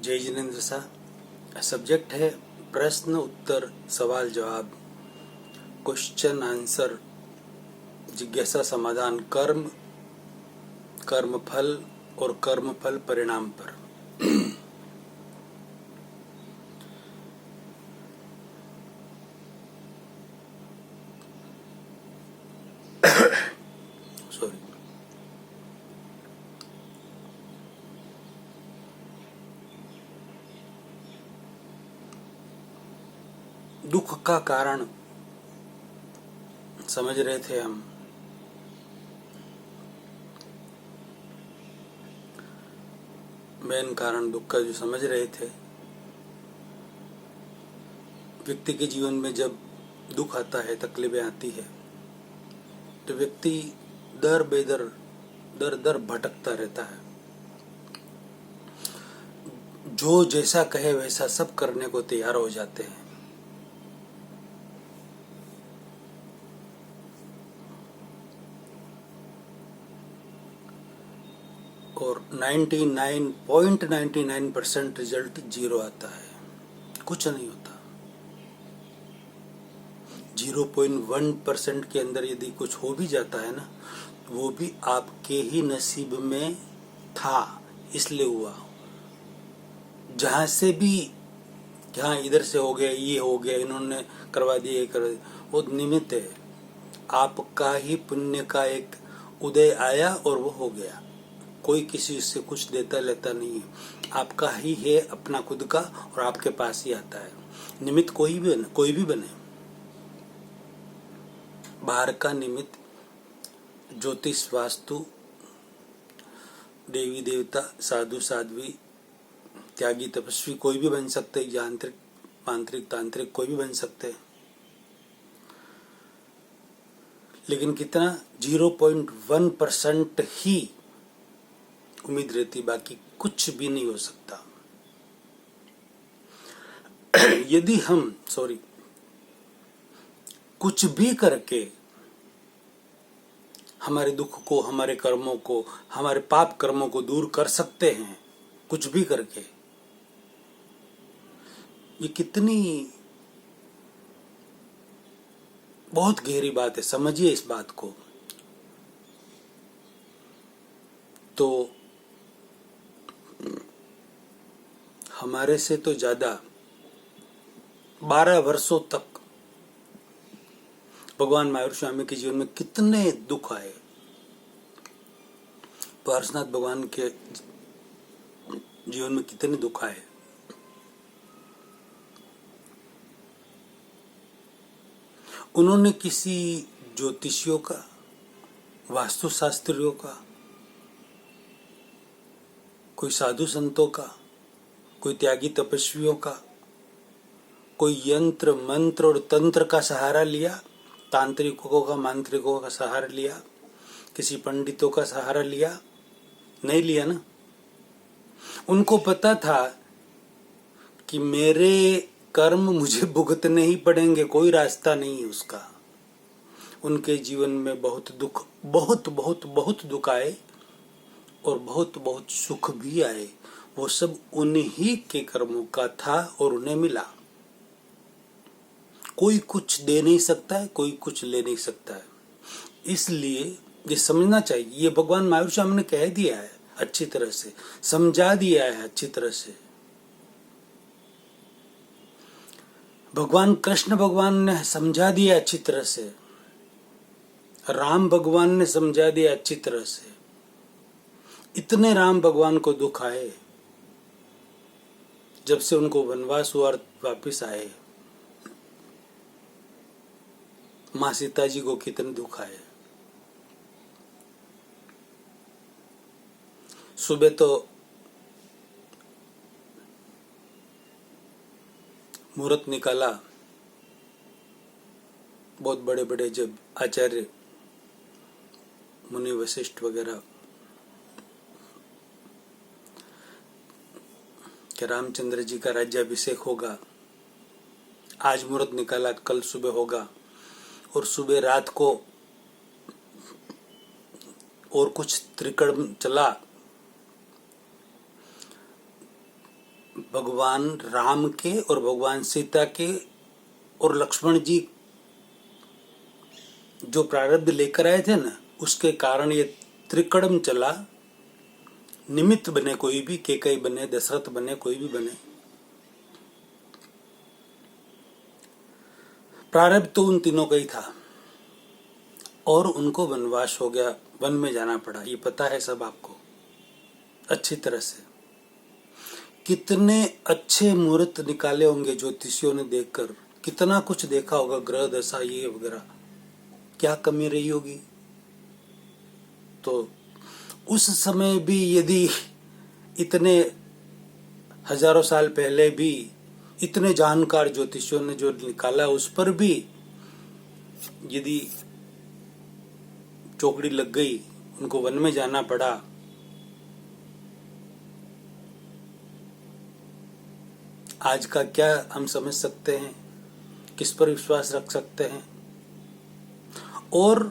जय जिनेन्द्र शाह। सब्जेक्ट है प्रश्न उत्तर सवाल जवाब, क्वेश्चन आंसर, जिज्ञासा समाधान, कर्म, कर्म फल और कर्म फल परिणाम पर। सॉरी। दुख का कारण समझ रहे थे हम। मेन कारण दुख का जो समझ रहे थे, व्यक्ति के जीवन में जब दुख आता है, तकलीफें आती है, तो व्यक्ति दर बेदर दर दर भटकता रहता है। जो जैसा कहे वैसा सब करने को तैयार हो जाते हैं। और 99.99% रिजल्ट जीरो आता है, कुछ नहीं होता। 0.1% के अंदर यदि कुछ हो भी जाता है ना, वो भी आपके ही नसीब में था, इसलिए हुआ। जहां से भी, जहां इधर से हो गया, ये हो गया, इन्होंने करवा दिया, ये करवा दिया, वो निमित्त है। आपका ही पुण्य का एक उदय आया और वो हो गया। कोई किसी से कुछ देता लेता नहीं है, आपका ही है अपना खुद का, और आपके पास ही आता है। निमित्त कोई भी बने। बाहर का निमित्त ज्योतिष, वास्तु, देवी देवता, साधु साध्वी, त्यागी तपस्वी कोई भी बन सकते हैं, यांत्रिक मांत्रिक तांत्रिक कोई भी बन सकते हैं। लेकिन कितना? 0.1% ही उम्मीद रहती, बाकी कुछ भी नहीं हो सकता। यदि हम कुछ भी करके हमारे दुख को, हमारे कर्मों को, हमारे पाप कर्मों को दूर कर सकते हैं, कुछ भी करके, ये कितनी बहुत गहरी बात है। समझिए इस बात को। तो हमारे से तो ज्यादा 12 वर्षों तक भगवान मायूर स्वामी के जीवन में कितने दुख आए। पार्श्वनाथ भगवान के जीवन में कितने दुख आए। उन्होंने किसी ज्योतिषियों का, वास्तुशास्त्रियों का, कोई साधु संतों का, कोई त्यागी तपस्वियों का, कोई यंत्र मंत्र और तंत्र का सहारा लिया, तांत्रिकों का, मांत्रिकों का सहारा लिया, किसी पंडितों का सहारा लिया? नहीं लिया ना। उनको पता था कि मेरे कर्म मुझे भुगतने ही पड़ेंगे, कोई रास्ता नहीं है उसका। उनके जीवन में बहुत दुख, बहुत बहुत बहुत दुख आए और बहुत बहुत सुख भी आए। वो सब उन्हीं के कर्मों का था और उन्हें मिला। कोई कुछ दे नहीं सकता है, कोई कुछ ले नहीं सकता है। इसलिए ये समझना चाहिए। ये भगवान मायूर स्वामी ने कह दिया है अच्छी तरह से, समझा दिया है अच्छी तरह से। भगवान कृष्ण भगवान ने समझा दिया अच्छी तरह से, राम भगवान ने समझा दिया अच्छी तरह से। इतने राम भगवान को दुख आए जब से उनको वनवास हुआ, वापिस आए। माँ सीता जी को कितने दुख आए। सुबह तो मुहूर्त निकाला, बहुत बड़े बड़े जब आचार्य मुनि वशिष्ठ वगैरह कि रामचंद्र जी का राज्याभिषेक होगा, आज मुहूर्त निकाला, कल सुबह होगा। और सुबह रात को और कुछ त्रिकर्ण चला, भगवान राम के और भगवान सीता के और लक्ष्मण जी जो प्रारब्ध लेकर आए थे ना, उसके कारण ये त्रिकड़म चला। निमित्त बने कोई भी, केकई बने, दशरथ बने, कोई भी बने, प्रारब्ध तो उन तीनों का ही था और उनको वनवास हो गया, वन में जाना पड़ा। ये पता है सब आपको अच्छी तरह से। कितने अच्छे मुहूर्त निकाले होंगे ज्योतिषियों ने देखकर, कितना कुछ देखा होगा, ग्रह दशा ये वगैरह, क्या कमी रही होगी। तो उस समय भी यदि इतने हजारों साल पहले भी इतने जानकार ज्योतिषियों ने जो निकाला, उस पर भी यदि चौकड़ी लग गई, उनको वन में जाना पड़ा, आज का क्या हम समझ सकते हैं, किस पर विश्वास रख सकते हैं। और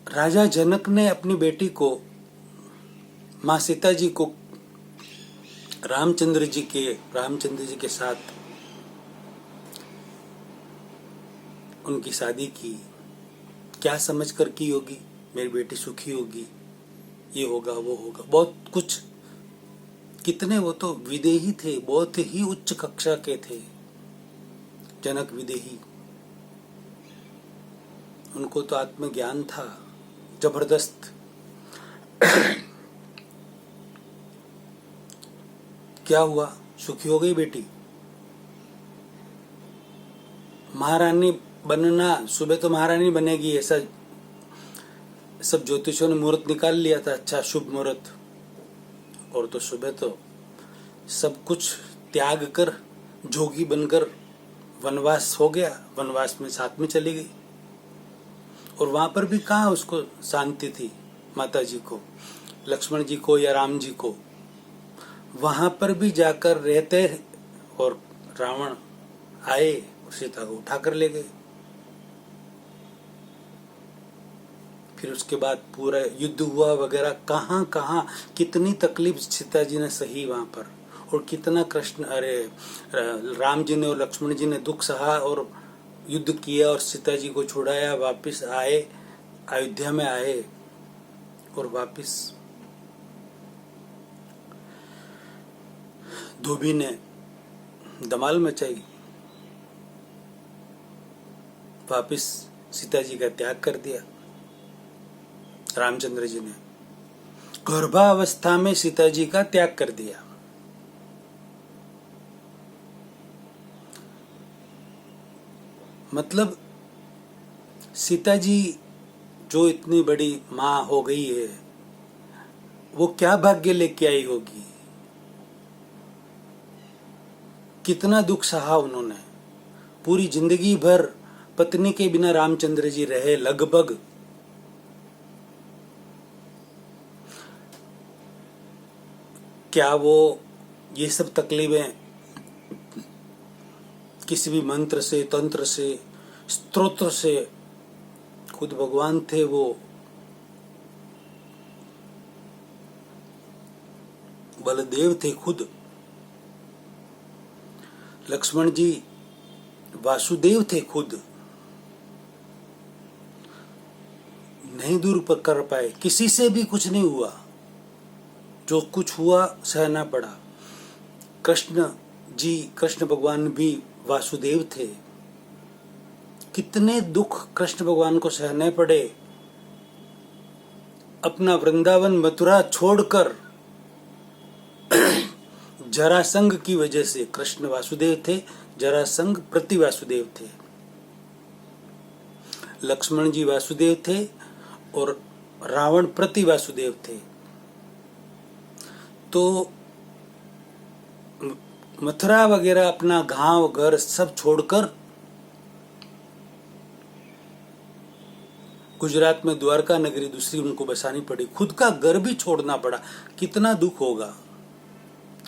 राजा जनक ने अपनी बेटी को, माँ सीता जी को रामचंद्र जी के साथ उनकी शादी की, क्या समझकर की होगी, मेरी बेटी सुखी होगी, ये होगा वो होगा, बहुत कुछ। कितने वो तो विदेही थे, बहुत ही उच्च कक्षा के थे जनक विदेही। उनको तो आत्मज्ञान था जबरदस्त। क्या हुआ, सुखी हो गई बेटी। महारानी बनना, सुबह तो महारानी बनेगी, ऐसा सब ज्योतिषों ने मुहूर्त निकाल लिया था, अच्छा शुभ मुहूर्त। और तो सुबह तो सब कुछ त्याग कर जोगी बनकर वनवास हो गया, वनवास में साथ में चली गई। और वहां पर भी कहाँ उसको शांति थी, माता जी को, लक्ष्मण जी को या राम जी को। वहां पर भी जाकर रहते और रावण आए और सीता को उठाकर ले गए। फिर उसके बाद पूरा युद्ध हुआ वगैरह, कहाँ कहाँ कितनी तकलीफ सीता जी ने सही वहां पर, और कितना राम जी ने और लक्ष्मण जी ने दुख सहा और युद्ध किया और सीता जी को छुड़ाया, वापस आए, अयोध्या में आए और वापस धोबी ने धमाल मचाई, वापस सीता जी का त्याग कर दिया रामचंद्र जी ने, गर्भावस्था में सीता जी का त्याग कर दिया। मतलब सीता जी जो इतनी बड़ी माँ हो गई है, वो क्या भाग्य लेके आई होगी, कितना दुख सहा उन्होंने। पूरी जिंदगी भर पत्नी के बिना रामचंद्र जी रहे लगभग। क्या वो ये सब तकलीफें किसी भी मंत्र से, तंत्र से, स्तोत्र से, खुद भगवान थे वो, बलदेव थे खुद, लक्ष्मण जी वासुदेव थे खुद, नहीं दूर पर कर पाए, किसी से भी कुछ नहीं हुआ, जो कुछ हुआ सहना पड़ा। कृष्ण भगवान भी वासुदेव थे, कितने दुख कृष्ण भगवान को सहने पड़े। अपना वृंदावन मथुरा छोड़कर जरासंध की वजह से, कृष्ण वासुदेव थे, जरासंध प्रति वासुदेव थे, लक्ष्मण जी वासुदेव थे और रावण प्रति वासुदेव थे। तो मथुरा वगैरह अपना गांव घर सब छोड़कर गुजरात में द्वारका नगरी दूसरी उनको बसानी पड़ी, खुद का घर भी छोड़ना पड़ा। कितना दुख होगा,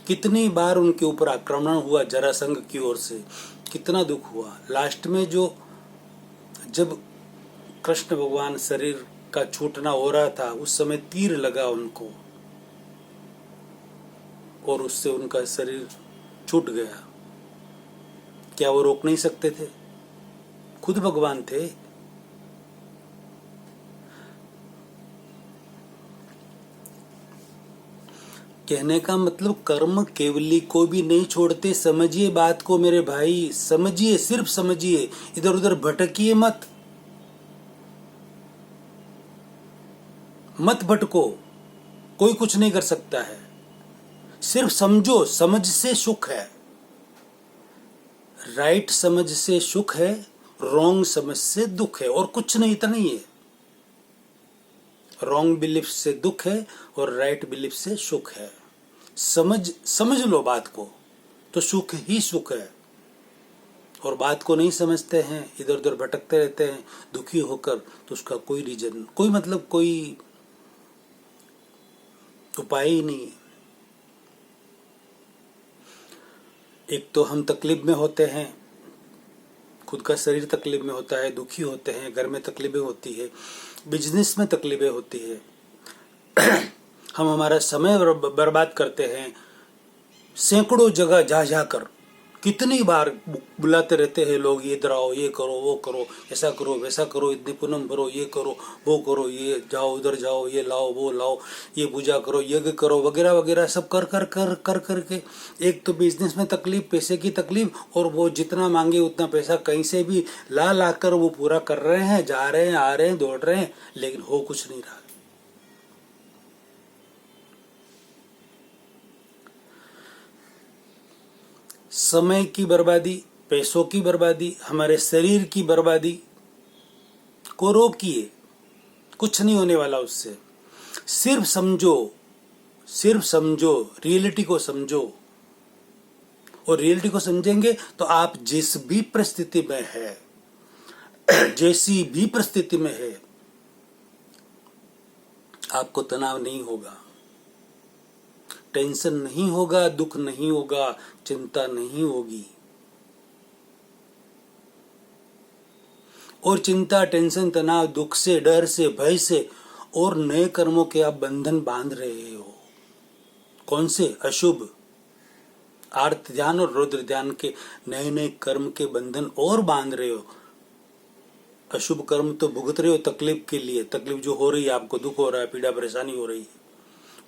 कितनी बार उनके ऊपर आक्रमण हुआ जरासंध की ओर से, कितना दुख हुआ। लास्ट में जब कृष्ण भगवान शरीर का छूटना हो रहा था, उस समय तीर लगा उनको, और उससे उनका शरीर छूट गया। क्या वो रोक नहीं सकते थे? खुद भगवान थे। कहने का मतलब कर्म केवली को भी नहीं छोड़ते। समझिए बात को मेरे भाई, समझिए, सिर्फ समझिए, इधर उधर भटकिए मत, मत भटको। कोई कुछ नहीं कर सकता है, सिर्फ समझो। समझ से सुख है, राइट समझ से सुख है, रॉन्ग समझ से दुख है, और कुछ नहीं, इतना ही है। रॉन्ग बिलीफ से दुख है और राइट बिलीफ से सुख है। समझ लो बात को, तो सुख ही सुख है। और बात को नहीं समझते हैं, इधर उधर भटकते रहते हैं दुखी होकर, तो उसका कोई रीजन, कोई मतलब, कोई उपाय ही नहीं है। एक तो हम तकलीफ में होते हैं, खुद का शरीर तकलीफ में होता है, दुखी होते हैं, घर में तकलीफें होती है, बिजनेस में तकलीफें होती है। हम हमारा समय बर्बाद करते हैं, सैकड़ों जगह जा जाकर कितनी बार बुलाते रहते हैं लोग, ये इधर आओ, ये करो, वो करो, ऐसा करो, वैसा करो, इतनी पूनम भरो, ये करो, वो करो, ये जाओ, उधर जाओ, ये लाओ, वो लाओ, ये पूजा करो, यज्ञ करो, वगैरह वगैरह सब कर कर कर कर करके एक तो बिजनेस में तकलीफ, पैसे की तकलीफ, और वो जितना मांगे उतना पैसा कहीं से भी ला ला कर वो पूरा कर रहे हैं, जा रहे हैं, आ रहे हैं, दौड़ रहे हैं, लेकिन हो कुछ नहीं रहा। समय की बर्बादी, पैसों की बर्बादी, हमारे शरीर की बर्बादी को रोकिए, कुछ नहीं होने वाला उससे। सिर्फ समझो, सिर्फ समझो, रियलिटी को समझो। और रियलिटी को समझेंगे तो आप जिस भी परिस्थिति में है, जैसी भी परिस्थिति में है, आपको तनाव नहीं होगा, टेंशन नहीं होगा, दुख नहीं होगा, चिंता नहीं होगी। और चिंता, टेंशन, तनाव, दुख से, डर से, भय से और नए कर्मों के आप बंधन बांध रहे हो। कौन से? अशुभ आर्त ध्यान और रुद्र ध्यान के नए नए कर्म के बंधन और बांध रहे हो। अशुभ कर्म तो भुगत रहे हो तकलीफ के लिए, तकलीफ जो हो रही है आपको, दुख हो रहा है, पीड़ा परेशानी हो रही है,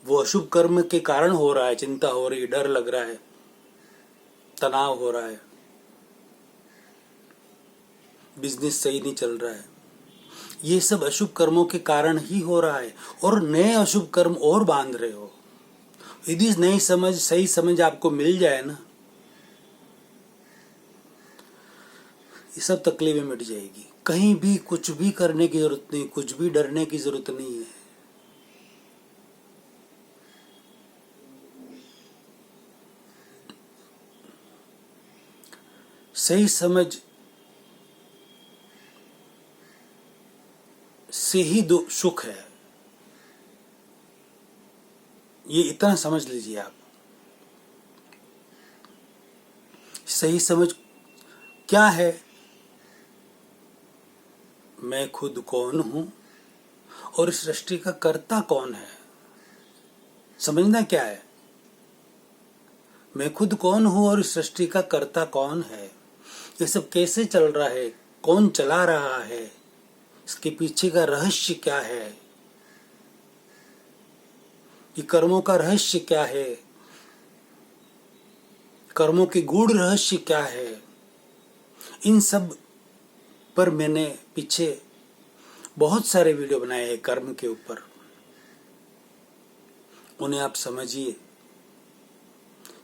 वो अशुभ कर्म के कारण हो रहा है। चिंता हो रही है, डर लग रहा है, तनाव हो रहा है, बिजनेस सही नहीं चल रहा है, ये सब अशुभ कर्मों के कारण ही हो रहा है। और नए अशुभ कर्म और बांध रहे हो। यदि नई समझ, सही समझ आपको मिल जाए ना, ये सब तकलीफें मिट जाएगी। कहीं भी कुछ भी करने की जरूरत नहीं, कुछ भी डरने की जरूरत नहीं है। सही समझ से ही सुख है, ये इतना समझ लीजिए आप। सही समझ क्या है? मैं खुद कौन हूं और इस सृष्टि का कर्ता कौन है, समझना क्या है? मैं खुद कौन हूं और इस सृष्टि का कर्ता कौन है, ये सब कैसे चल रहा है, कौन चला रहा है, इसके पीछे का रहस्य क्या है, ये कर्मों का रहस्य क्या है, कर्मों के गूढ़ रहस्य क्या है, इन सब पर मैंने पीछे बहुत सारे वीडियो बनाए हैं कर्म के ऊपर। उन्हें आप समझिए,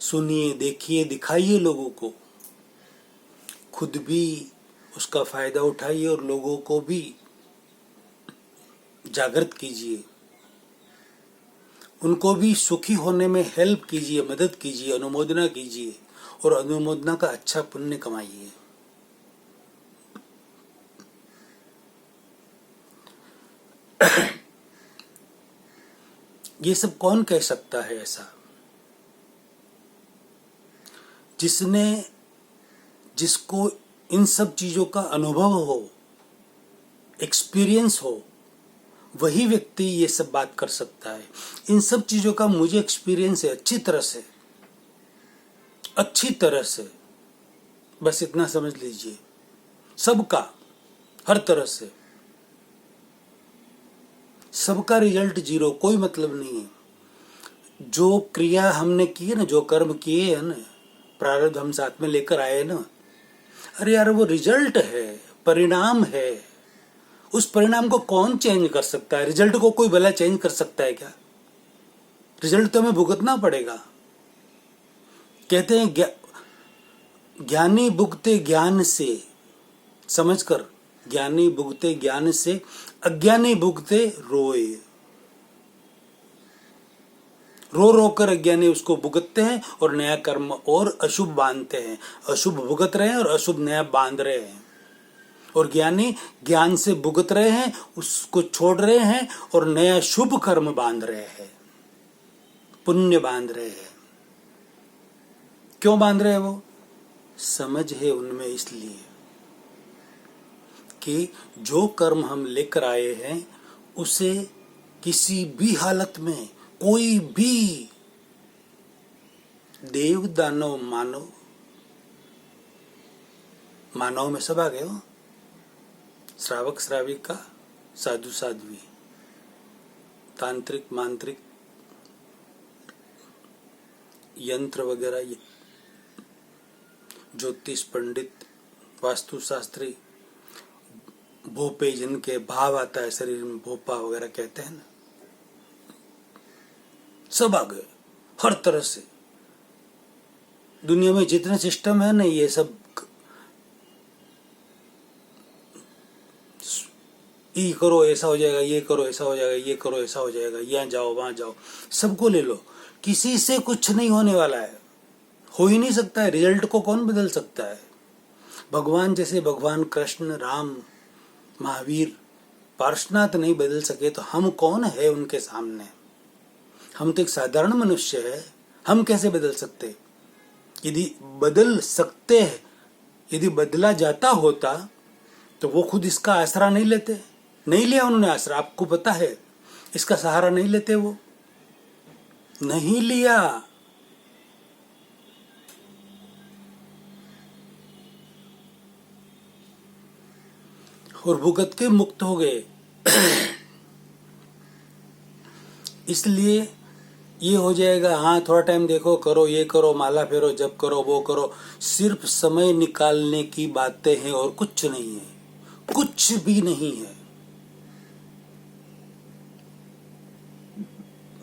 सुनिए, देखिए, दिखाइए लोगों को, खुद भी उसका फायदा उठाइए और लोगों को भी जागृत कीजिए, उनको भी सुखी होने में हेल्प कीजिए, मदद कीजिए, अनुमोदना कीजिए और अनुमोदना का अच्छा पुण्य कमाइए। ये सब कौन कह सकता है ऐसा? जिसको इन सब चीजों का अनुभव हो, एक्सपीरियंस हो, वही व्यक्ति ये सब बात कर सकता है। इन सब चीजों का मुझे एक्सपीरियंस है अच्छी तरह से, अच्छी तरह से, बस इतना समझ लीजिए, सबका, हर तरह से सबका रिजल्ट जीरो, कोई मतलब नहीं है। जो क्रिया हमने की है ना, जो कर्म किए हैं ना, प्रारब्ध हम साथ में लेकर आए ना, अरे यार वो रिजल्ट है, परिणाम है। उस परिणाम को कौन चेंज कर सकता है? रिजल्ट को कोई भला चेंज कर सकता है क्या? रिजल्ट तो हमें भुगतना पड़ेगा। कहते हैं ज्ञानी भुगते ज्ञान से, समझकर, ज्ञानी भुगते ज्ञान से, अज्ञानी भुगते रोए। रो रो कर अज्ञानी उसको भुगतते हैं और नया कर्म और अशुभ बांधते हैं। अशुभ भुगत रहे हैं और अशुभ नया बांध रहे हैं। और ज्ञानी ज्ञान से भुगत रहे हैं, उसको छोड़ रहे हैं और नया शुभ कर्म बांध रहे हैं, पुण्य बांध रहे हैं। क्यों बांध रहे हैं? वो समझ है उनमें, इसलिए कि जो कर्म हम लेकर आए हैं उसे किसी भी हालत में, कोई भी देव दानव मानव, मानव में सब आ गए हो, श्रावक श्राविका, साधु साध्वी, तांत्रिक मांत्रिक, यंत्र वगैरह, ज्योतिष पंडित, वास्तुशास्त्री, भोपे जिनके भाव आता है शरीर में, भोपा वगैरह कहते हैं ना, सब आ गए हर तरह से। दुनिया में जितने सिस्टम है ना, ये सब ये करो ऐसा हो जाएगा, ये करो ऐसा हो जाएगा, ये करो ऐसा हो जाएगा, यहाँ जाओ वहां जाओ, सबको ले लो, किसी से कुछ नहीं होने वाला है, हो ही नहीं सकता है। रिजल्ट को कौन बदल सकता है? भगवान जैसे भगवान कृष्ण, राम, महावीर, पार्श्वनाथ नहीं बदल सके तो हम कौन है उनके सामने? हम तो एक साधारण मनुष्य है, हम कैसे बदल सकते? यदि बदल सकते हैं, यदि बदला जाता होता तो वो खुद इसका आसरा नहीं लेते। नहीं लिया उन्होंने आसरा, आपको पता है, इसका सहारा नहीं लेते, वो नहीं लिया। और भुगत के मुक्त हो गए। इसलिए ये हो जाएगा, हाँ थोड़ा टाइम देखो, करो ये करो, माला फेरो, जब करो वो करो, सिर्फ समय निकालने की बातें हैं और कुछ नहीं है, कुछ भी नहीं है।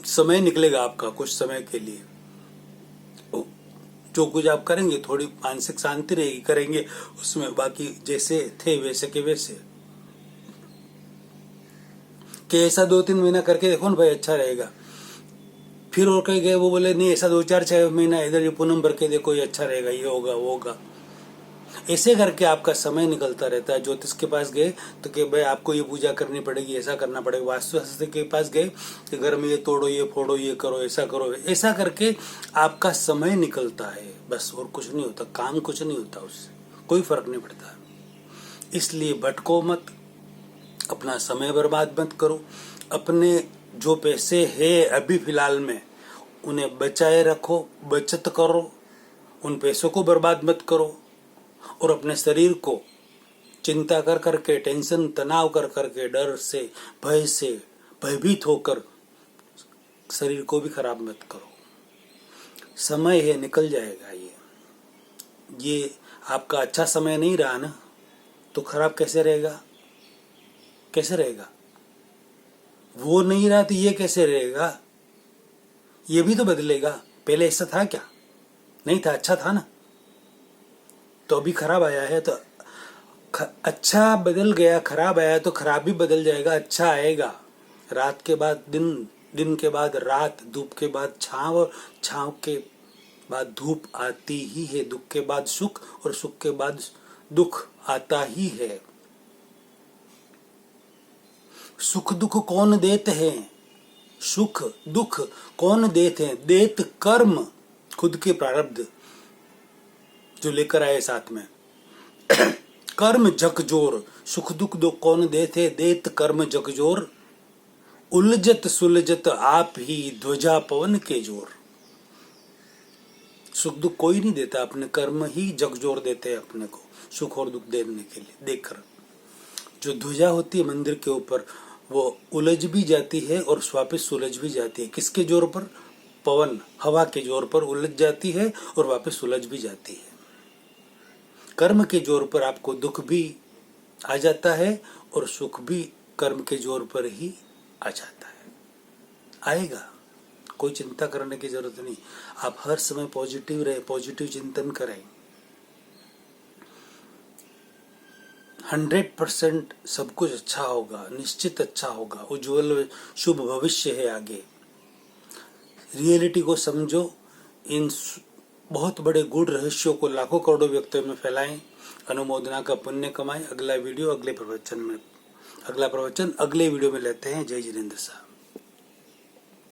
समय निकलेगा आपका कुछ समय के लिए, जो कुछ आप करेंगे थोड़ी मानसिक शांति रहेगी, करेंगे उसमें, बाकी जैसे थे वैसे के वैसे। कि ऐसा 2-3 महीना करके देखो ना भाई, अच्छा रहेगा। फिर और कहीं गए, वो बोले नहीं ऐसा 2-4-6 महीना इधर ये पूनम भर के देखो, ये अच्छा रहेगा, ये होगा वो होगा। ऐसे करके आपका समय निकलता रहता है। ज्योतिष के पास गए तो कि भाई आपको ये पूजा करनी पड़ेगी, ऐसा करना पड़ेगा। वास्तुशास्त्र के पास गए कि घर में ये तोड़ो, ये फोड़ो, ये करो, ऐसा करो, ऐसा करके आपका समय निकलता है, बस, और कुछ नहीं होता, काम कुछ नहीं होता, उससे कोई फर्क नहीं पड़ता। इसलिए भटको मत, अपना समय बर्बाद मत करो। अपने जो पैसे है अभी फिलहाल में, उन्हें बचाए रखो, बचत करो, उन पैसों को बर्बाद मत करो। और अपने शरीर को चिंता कर करके, टेंशन तनाव कर करके, डर से, भय से भयभीत होकर शरीर को भी खराब मत करो। समय है, निकल जाएगा। ये आपका अच्छा समय नहीं रहा ना, तो खराब कैसे रहेगा? कैसे रहेगा? वो नहीं रहा तो ये कैसे रहेगा? ये भी तो बदलेगा। पहले ऐसा था क्या? नहीं था, अच्छा था ना। तो अभी खराब आया है तो अच्छा बदल गया, खराब आया तो खराब भी बदल जाएगा, अच्छा आएगा। रात के बाद दिन, दिन के बाद रात, धूप के बाद छांव, और छांव के बाद धूप आती ही है। दुख के बाद सुख और सुख के बाद दुख आता ही है। सुख दुख कौन देते हैं? सुख दुख कौन देते हैं? देत कर्म, खुद के प्रारब्ध जो लेकर आए साथ में। कर्म झकझोर, सुख दुख दो कौन देते? देत कर्म झकझोर, उलझत सुलझत आप ही ध्वजा पवन के जोर। सुख दुख कोई नहीं देता, अपने कर्म ही जगजोर देते हैं अपने को सुख और दुख देने के लिए देकर। जो ध्वजा होती है मंदिर के ऊपर वो उलझ भी जाती है और वापस सुलझ भी जाती है। किसके जोर पर? पवन हवा के जोर पर उलझ जाती है और वापस सुलझ भी जाती है। कर्म के जोर पर आपको दुख भी आ जाता है और सुख भी कर्म के जोर पर ही आ जाता है, आएगा, कोई चिंता करने की जरूरत नहीं। आप हर समय पॉजिटिव रहे, पॉजिटिव चिंतन करें। 100% सब कुछ अच्छा होगा, निश्चित अच्छा होगा, उज्जवल शुभ भविष्य है आगे। रियलिटी को समझो, इन बहुत बड़े गूढ़ रहस्यों को लाखों करोड़ों व्यक्तियों में फैलाएं, अनुमोदना का पुण्य कमाएं। अगला वीडियो अगले प्रवचन में, अगला प्रवचन अगले वीडियो में लेते हैं। जय जिनेंद्र साहब।